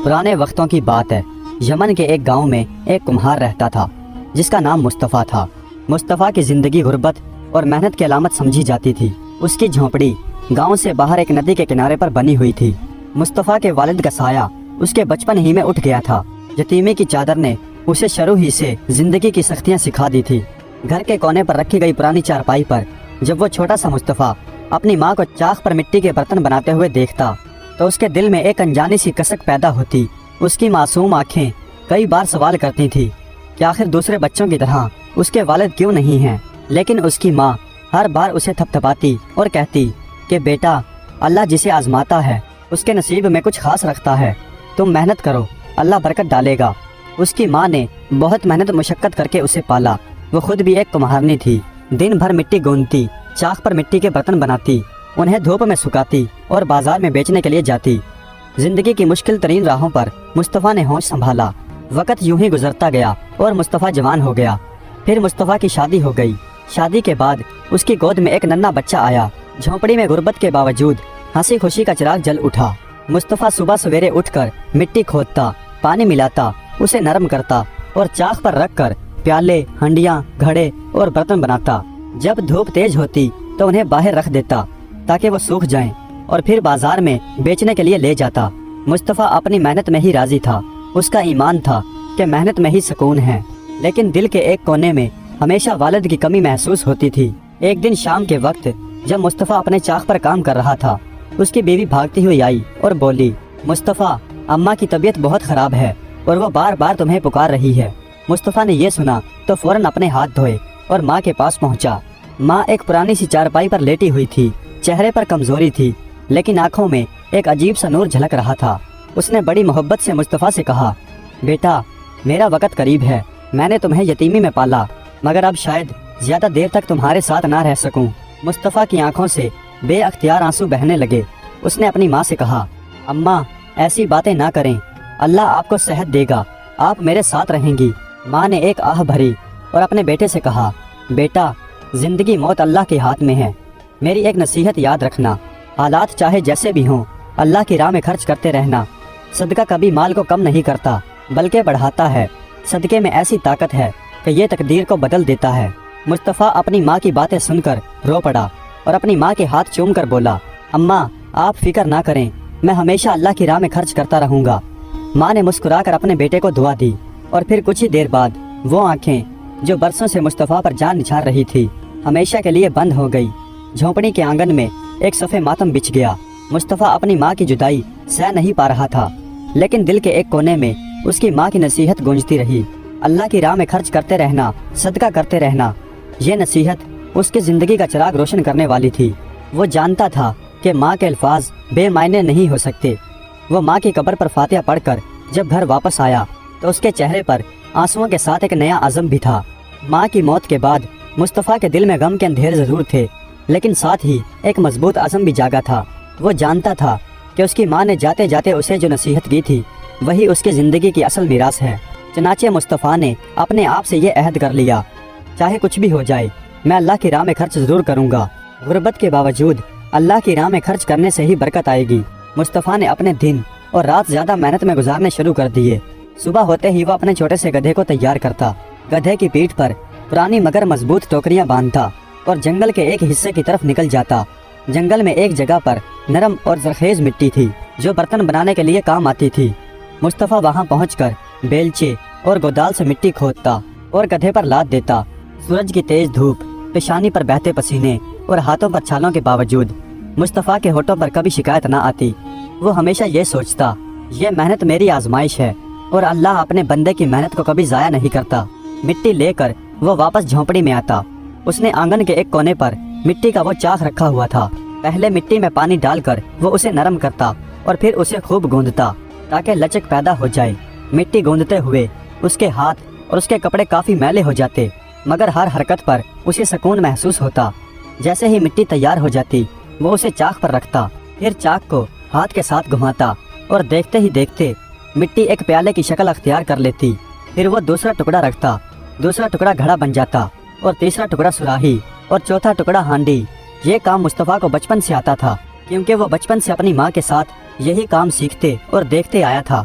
پرانے وقتوں کی بات ہے۔ یمن کے ایک گاؤں میں ایک کمہار رہتا تھا جس کا نام مصطفیٰ تھا۔ مصطفیٰ کی زندگی غربت اور محنت کی علامت سمجھی جاتی تھی۔ اس کی جھونپڑی گاؤں سے باہر ایک ندی کے کنارے پر بنی ہوئی تھی۔ مصطفیٰ کے والد کا سایہ اس کے بچپن ہی میں اٹھ گیا تھا۔ یتیمی کی چادر نے اسے شروع ہی سے زندگی کی سختیاں سکھا دی تھی۔ گھر کے کونے پر رکھی گئی پرانی چارپائی پر جب وہ چھوٹا سا مصطفیٰ اپنی ماں کو چاق پر مٹی کے برتن بناتے ہوئے دیکھتا تو اس کے دل میں ایک انجانی سی کسک پیدا ہوتی۔ اس کی معصوم آنکھیں کئی بار سوال کرتی تھی کہ آخر دوسرے بچوں کی طرح اس کے والد کیوں نہیں ہیں، لیکن اس کی ماں ہر بار اسے تھپتھپاتی اور کہتی کہ بیٹا، اللہ جسے آزماتا ہے اس کے نصیب میں کچھ خاص رکھتا ہے، تم محنت کرو، اللہ برکت ڈالے گا۔ اس کی ماں نے بہت محنت مشقت کر کے اسے پالا۔ وہ خود بھی ایک کمہارنی تھی۔ دن بھر مٹی گوندتی، چاق پر مٹی کے برتن بناتی، انہیں دھوپ میں سکھاتی اور بازار میں بیچنے کے لیے جاتی۔ زندگی کی مشکل ترین راہوں پر مصطفیٰ نے ہوش سنبھالا۔ وقت یوں ہی گزرتا گیا اور مصطفیٰ جوان ہو گیا۔ پھر مصطفیٰ کی شادی ہو گئی۔ شادی کے بعد اس کی گود میں ایک ننھا بچہ آیا۔ جھونپڑی میں غربت کے باوجود ہنسی خوشی کا چراغ جل اٹھا۔ مصطفیٰ صبح سویرے اٹھ کر مٹی کھودتا، پانی ملاتا، اسے نرم کرتا اور چاق پر رکھ کر پیالے، ہنڈیاں، گھڑے اور برتن بناتا۔ جب دھوپ تیز ہوتی تو انہیں باہر رکھ دیتا تاکہ وہ سوکھ جائیں اور پھر بازار میں بیچنے کے لیے لے جاتا۔ مصطفیٰ اپنی محنت میں ہی راضی تھا۔ اس کا ایمان تھا کہ محنت میں ہی سکون ہے، لیکن دل کے ایک کونے میں ہمیشہ والد کی کمی محسوس ہوتی تھی۔ ایک دن شام کے وقت جب مصطفیٰ اپنے چاق پر کام کر رہا تھا، اس کی بیوی بھاگتی ہوئی آئی اور بولی، مصطفیٰ، اماں کی طبیعت بہت خراب ہے اور وہ بار بار تمہیں پکار رہی ہے۔ مصطفیٰ نے یہ سنا تو فوراً اپنے ہاتھ دھوئے اور ماں کے پاس پہنچا۔ ماں ایک پرانی سی چارپائی پر لیٹی ہوئی تھی۔ چہرے پر کمزوری تھی، لیکن آنکھوں میں ایک عجیب سا نور جھلک رہا تھا۔ اس نے بڑی محبت سے مصطفیٰ سے کہا، بیٹا، میرا وقت قریب ہے۔ میں نے تمہیں یتیمی میں پالا، مگر اب شاید زیادہ دیر تک تمہارے ساتھ نہ رہ سکوں۔ مصطفیٰ کی آنکھوں سے بے اختیار آنسو بہنے لگے۔ اس نے اپنی ماں سے کہا، اماں، ایسی باتیں نہ کریں، اللہ آپ کو صحت دے گا، آپ میرے ساتھ رہیں گی۔ ماں نے ایک آہ بھری اور اپنے بیٹے سے کہا، بیٹا، زندگی موت اللہ کے ہاتھ میں ہے۔ میری ایک نصیحت یاد رکھنا، حالات چاہے جیسے بھی ہوں، اللہ کی راہ میں خرچ کرتے رہنا۔ صدقہ کبھی مال کو کم نہیں کرتا بلکہ بڑھاتا ہے۔ صدقے میں ایسی طاقت ہے کہ یہ تقدیر کو بدل دیتا ہے۔ مصطفیٰ اپنی ماں کی باتیں سن کر رو پڑا اور اپنی ماں کے ہاتھ چوم کر بولا، اماں، آپ فکر نہ کریں، میں ہمیشہ اللہ کی راہ میں خرچ کرتا رہوں گا۔ ماں نے مسکرا کر اپنے بیٹے کو دعا دی اور پھر کچھ ہی دیر بعد وہ آنکھیں جو برسوں سے مصطفیٰ پر جان نچھار رہی تھی ہمیشہ کے لیے بند ہو گئی۔ جھونپڑی کے آنگن میں ایک صف ماتم بچھ گیا۔ مصطفیٰ اپنی ماں کی جدائی سہ نہیں پا رہا تھا، لیکن دل کے ایک کونے میں اس کی ماں کی نصیحت گونجتی رہی، اللہ کی راہ میں خرچ کرتے رہنا، صدقہ کرتے رہنا۔ یہ نصیحت اس کی زندگی کا چراغ روشن کرنے والی تھی۔ وہ جانتا تھا کہ ماں کے الفاظ بے معنی نہیں ہو سکتے۔ وہ ماں کی قبر پر فاتحہ پڑھ کر جب گھر واپس آیا تو اس کے چہرے پر آنسوؤں کے ساتھ ایک نیا عزم بھی تھا۔ ماں کی موت کے بعد مصطفیٰ کے دل میں غم کے اندھیر ضرور تھے، لیکن ساتھ ہی ایک مضبوط عزم بھی جاگا تھا۔ وہ جانتا تھا کہ اس کی ماں نے جاتے جاتے اسے جو نصیحت کی تھی وہی اس کی زندگی کی اصل میراث ہے۔ چنانچہ مصطفیٰ نے اپنے آپ سے یہ عہد کر لیا، چاہے کچھ بھی ہو جائے، میں اللہ کی راہ میں خرچ ضرور کروں گا۔ غربت کے باوجود اللہ کی راہ میں خرچ کرنے سے ہی برکت آئے گی۔ مصطفیٰ نے اپنے دن اور رات زیادہ محنت میں گزارنے شروع کر دیے۔ صبح ہوتے ہی وہ اپنے چھوٹے سے گدھے کو تیار کرتا، گدھے کی پیٹھ پر پرانی مگر مضبوط ٹوکریاں باندھتا اور جنگل کے ایک حصے کی طرف نکل جاتا۔ جنگل میں ایک جگہ پر نرم اور زرخیز مٹی تھی جو برتن بنانے کے لیے کام آتی تھی۔ مصطفیٰ وہاں پہنچ کر بیلچے اور گودال سے مٹی کھودتا اور گدھے پر لاد دیتا۔ سورج کی تیز دھوپ، پیشانی پر بہتے پسینے اور ہاتھوں پر چھالوں کے باوجود مصطفیٰ کے ہونٹوں پر کبھی شکایت نہ آتی۔ وہ ہمیشہ یہ سوچتا، یہ محنت میری آزمائش ہے اور اللہ اپنے بندے کی محنت کو کبھی ضائع نہیں کرتا۔ مٹی لے کر وہ واپس جھونپڑی میں آتا۔ اس نے آنگن کے ایک کونے پر مٹی کا وہ چاک رکھا ہوا تھا۔ پہلے مٹی میں پانی ڈال کر وہ اسے نرم کرتا اور پھر اسے خوب گوندتا تاکہ لچک پیدا ہو جائے۔ مٹی گوندتے ہوئے اس کے ہاتھ اور اس کے کپڑے کافی میلے ہو جاتے، مگر ہر حرکت پر اسے سکون محسوس ہوتا۔ جیسے ہی مٹی تیار ہو جاتی وہ اسے چاک پر رکھتا، پھر چاک کو ہاتھ کے ساتھ گھماتا اور دیکھتے ہی دیکھتے مٹی ایک پیالے کی شکل اختیار کر لیتی۔ پھر وہ دوسرا ٹکڑا رکھتا، دوسرا ٹکڑا گھڑا بن جاتا اور تیسرا ٹکڑا سراہی اور چوتھا ٹکڑا ہانڈی۔ یہ کام مصطفیٰ کو بچپن سے آتا تھا، کیونکہ وہ بچپن سے اپنی ماں کے ساتھ یہی کام سیکھتے اور دیکھتے آیا تھا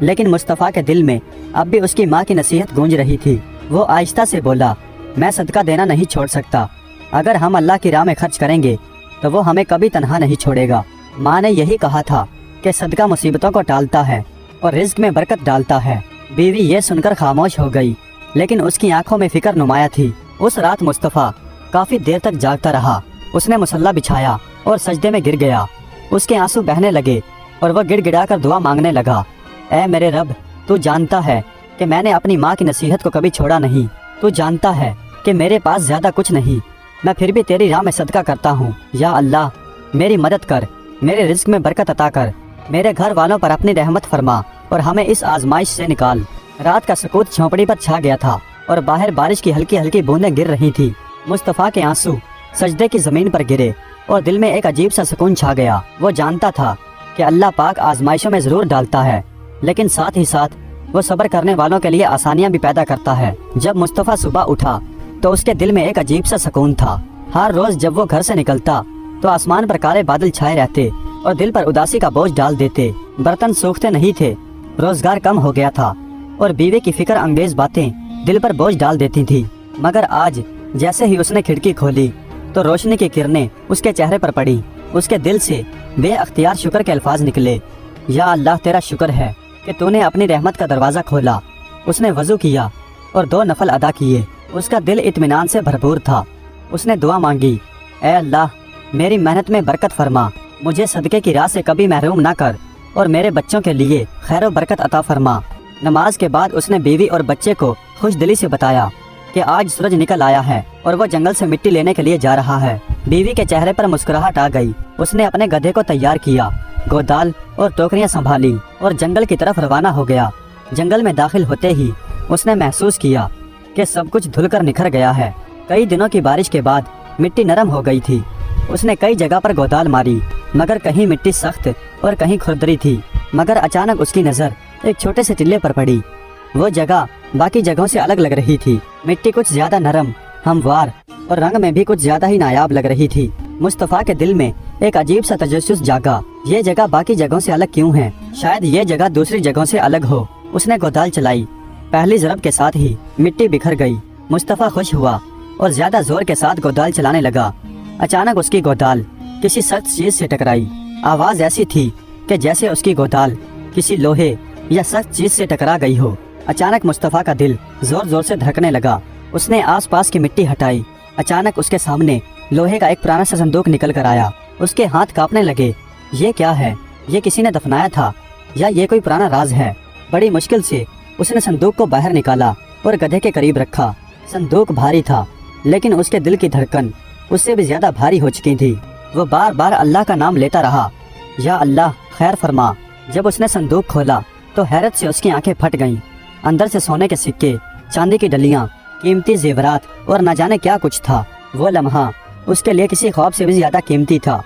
لیکن مصطفیٰ کے دل میں اب بھی اس کی ماں کی نصیحت گونج رہی تھی۔ وہ آہستہ سے بولا، میں صدقہ دینا نہیں چھوڑ سکتا۔ اگر ہم اللہ کی راہ میں خرچ کریں گے تو وہ ہمیں کبھی تنہا نہیں چھوڑے گا۔ ماں نے یہی کہا تھا کہ صدقہ مصیبتوں کو ٹالتا ہے اور رزق میں برکت ڈالتا ہے۔ بیوی یہ سن کر خاموش ہو گئی، لیکن اس کی آنکھوں میں فکر نمایاں تھی۔ اس رات مصطفیٰ کافی دیر تک جاگتا رہا۔ اس نے مصلی بچھایا اور سجدے میں گر گیا۔ اس کے آنسو بہنے لگے اور وہ گڑ گڑا کر دعا مانگنے لگا، اے میرے رب، تو جانتا ہے کہ میں نے اپنی ماں کی نصیحت کو کبھی چھوڑا نہیں۔ تو جانتا ہے کہ میرے پاس زیادہ کچھ نہیں، میں پھر بھی تیری راہ میں صدقہ کرتا ہوں۔ یا اللہ، میری مدد کر، میرے رزق میں برکت عطا کر، میرے گھر والوں پر اپنی رحمت فرما اور ہمیں اس آزمائش سے نکال۔ رات کا سکوت جھونپڑی پر چھا گیا تھا اور باہر بارش کی ہلکی ہلکی بوندیں گر رہی تھی۔ مصطفیٰ کے آنسو سجدے کی زمین پر گرے اور دل میں ایک عجیب سا سکون چھا گیا۔ وہ جانتا تھا کہ اللہ پاک آزمائشوں میں ضرور ڈالتا ہے، لیکن ساتھ ہی ساتھ وہ صبر کرنے والوں کے لیے آسانیاں بھی پیدا کرتا ہے۔ جب مصطفیٰ صبح اٹھا تو اس کے دل میں ایک عجیب سا سکون تھا۔ ہر روز جب وہ گھر سے نکلتا تو آسمان پر کالے بادل چھائے رہتے اور دل پر اداسی کا بوجھ ڈال دیتے۔ برتن سوکھتے نہیں تھے، روزگار کم ہو گیا تھا اور بیوی کی فکر انگیز باتیں دل پر بوجھ ڈال دیتی تھی۔ مگر آج جیسے ہی اس نے کھڑکی کھولی تو روشنی کی کرنیں اس کے چہرے پر پڑی۔ اس کے دل سے بے اختیار شکر کے الفاظ نکلے، یا اللہ، تیرا شکر ہے کہ تو نے اپنی رحمت کا دروازہ کھولا۔ اس نے وضو کیا اور 2 نفل ادا کیے۔ اس کا دل اطمینان سے بھرپور تھا۔ اس نے دعا مانگی، اے اللہ، میری محنت میں برکت فرما، مجھے صدقے کی راہ سے کبھی محروم نہ کر اور میرے بچوں کے لیے خیر و برکت عطا فرما۔ نماز کے بعد اس نے بیوی اور بچے کو خوش دلی سے بتایا کہ آج سورج نکل آیا ہے اور وہ جنگل سے مٹی لینے کے لیے جا رہا ہے۔ بیوی کے چہرے پر مسکراہٹ آ گئی۔ اس نے اپنے گدھے کو تیار کیا، گودال اور ٹوکریاں سنبھالی اور جنگل کی طرف روانہ ہو گیا۔ جنگل میں داخل ہوتے ہی اس نے محسوس کیا کہ سب کچھ دھل کر نکھر گیا ہے۔ کئی دنوں کی بارش کے بعد مٹی نرم ہو گئی تھی۔ اس نے کئی جگہ پر گودال ماری، مگر کہیں مٹی سخت اور کہیں کھردری تھی۔ مگر اچانک اس کی نظر ایک چھوٹے سے ٹلے پر پڑی۔ وہ جگہ باقی جگہوں سے الگ لگ رہی تھی۔ مٹی کچھ زیادہ نرم، ہموار اور رنگ میں بھی کچھ زیادہ ہی نایاب لگ رہی تھی۔ مصطفیٰ کے دل میں ایک عجیب سا تجسس جاگا، یہ جگہ باقی جگہوں سے الگ کیوں ہے؟ شاید یہ جگہ دوسری جگہوں سے الگ ہو۔ اس نے گودال چلائی، پہلی ضرب کے ساتھ ہی مٹی بکھر گئی۔ مصطفیٰ خوش ہوا اور زیادہ زور کے ساتھ گودال چلانے لگا۔ اچانک اس کی گودال کسی سخت چیز سے ٹکرائی۔ آواز ایسی تھی کہ جیسے اس کی گودال کسی لوہے یا سخت چیز سے ٹکرا گئی ہو۔ اچانک مصطفیٰ کا دل زور زور سے دھڑکنے لگا۔ اس نے آس پاس کی مٹی ہٹائی۔ اچانک اس کے سامنے لوہے کا ایک پرانا سا صندوق نکل کر آیا۔ اس کے ہاتھ کانپنے لگے۔ یہ کیا ہے؟ یہ کسی نے دفنایا تھا یا یہ کوئی پرانا راز ہے؟ بڑی مشکل سے اس نے صندوق کو باہر نکالا اور گدھے کے قریب رکھا۔ صندوق بھاری تھا، لیکن اس کے دل کی دھڑکن اس سے بھی زیادہ بھاری ہو چکی تھی۔ وہ بار بار اللہ کا نام لیتا رہا، یا اللہ، خیر فرما۔ جب اس نے صندوق کھولا تو حیرت سے اس کی آنکھیں پھٹ گئیں۔ اندر سے سونے کے سکے، چاندی کی ڈلیاں، قیمتی زیورات اور نہ جانے کیا کچھ تھا۔ وہ لمحہ اس کے لیے کسی خواب سے بھی زیادہ قیمتی تھا۔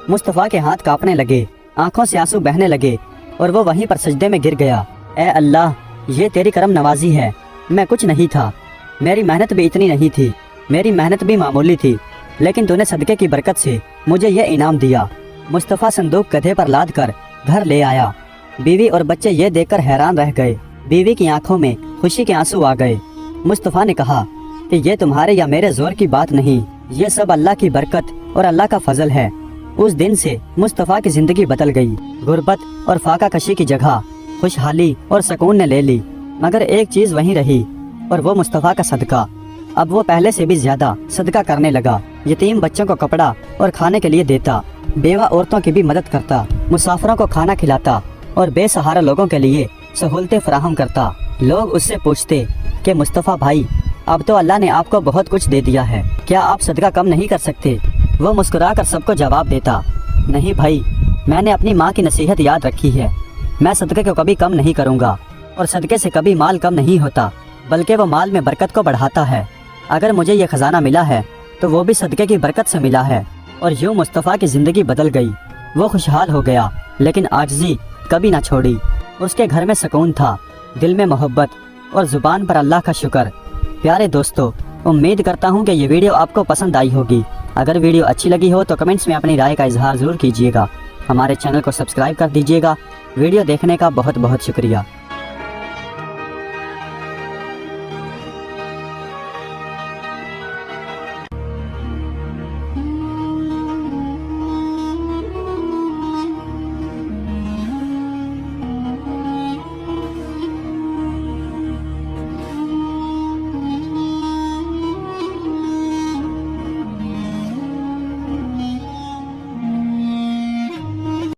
مصطفیٰ کے ہاتھ کانپنے لگے، آنکھوں سے آنسو بہنے لگے اور وہ وہیں پر سجدے میں گر گیا۔ اے اللہ، یہ تیری کرم نوازی ہے۔ میں کچھ نہیں تھا، میری محنت بھی اتنی نہیں تھی، میری محنت بھی معمولی تھی، لیکن تو نے صدقے کی برکت سے مجھے یہ انعام دیا۔ مصطفیٰ صندوق گدھے پر لاد کر گھر لے آیا۔ بیوی اور بچے یہ دیکھ کر حیران رہ گئے۔ بیوی کی آنکھوں میں خوشی کے آنسو آ گئے۔ مصطفیٰ نے کہا کہ یہ تمہارے یا میرے زور کی بات نہیں، یہ سب اللہ کی برکت اور اللہ کا فضل ہے۔ اس دن سے مصطفیٰ کی زندگی بدل گئی۔ غربت اور فاقہ کشی کی جگہ خوشحالی اور سکون نے لے لی، مگر ایک چیز وہیں رہی، اور وہ مصطفیٰ کا صدقہ۔ اب وہ پہلے سے بھی زیادہ صدقہ کرنے لگا۔ یتیم بچوں کو کپڑا اور کھانے کے لیے دیتا، بیوہ عورتوں کی بھی مدد کرتا، مسافروں کو کھانا کھلاتا اور بے سہارا لوگوں کے لیے سہولتیں فراہم کرتا۔ لوگ اس سے پوچھتے کہ مصطفیٰ بھائی، اب تو اللہ نے آپ کو بہت کچھ دے دیا ہے، کیا آپ صدقہ کم نہیں کر سکتے؟ وہ مسکرا کر سب کو جواب دیتا، نہیں بھائی، میں نے اپنی ماں کی نصیحت یاد رکھی ہے، میں صدقے کو کبھی کم نہیں کروں گا، اور صدقے سے کبھی مال کم نہیں ہوتا، بلکہ وہ مال میں برکت کو بڑھاتا ہے۔ اگر مجھے یہ خزانہ ملا ہے تو وہ بھی صدقے کی برکت سے ملا ہے۔ اور یوں مصطفیٰ کی زندگی بدل گئی۔ وہ خوشحال ہو گیا، لیکن عاجزی کبھی نہ چھوڑی۔ اس کے گھر میں سکون تھا، دل میں محبت اور زبان پر اللہ کا شکر۔ پیارے دوستو، امید کرتا ہوں کہ یہ ویڈیو آپ کو پسند آئی ہوگی۔ اگر ویڈیو اچھی لگی ہو تو کمنٹس میں اپنی رائے کا اظہار ضرور کیجیے گا۔ ہمارے چینل کو سبسکرائب کر دیجیے گا۔ ویڈیو دیکھنے کا بہت بہت شکریہ۔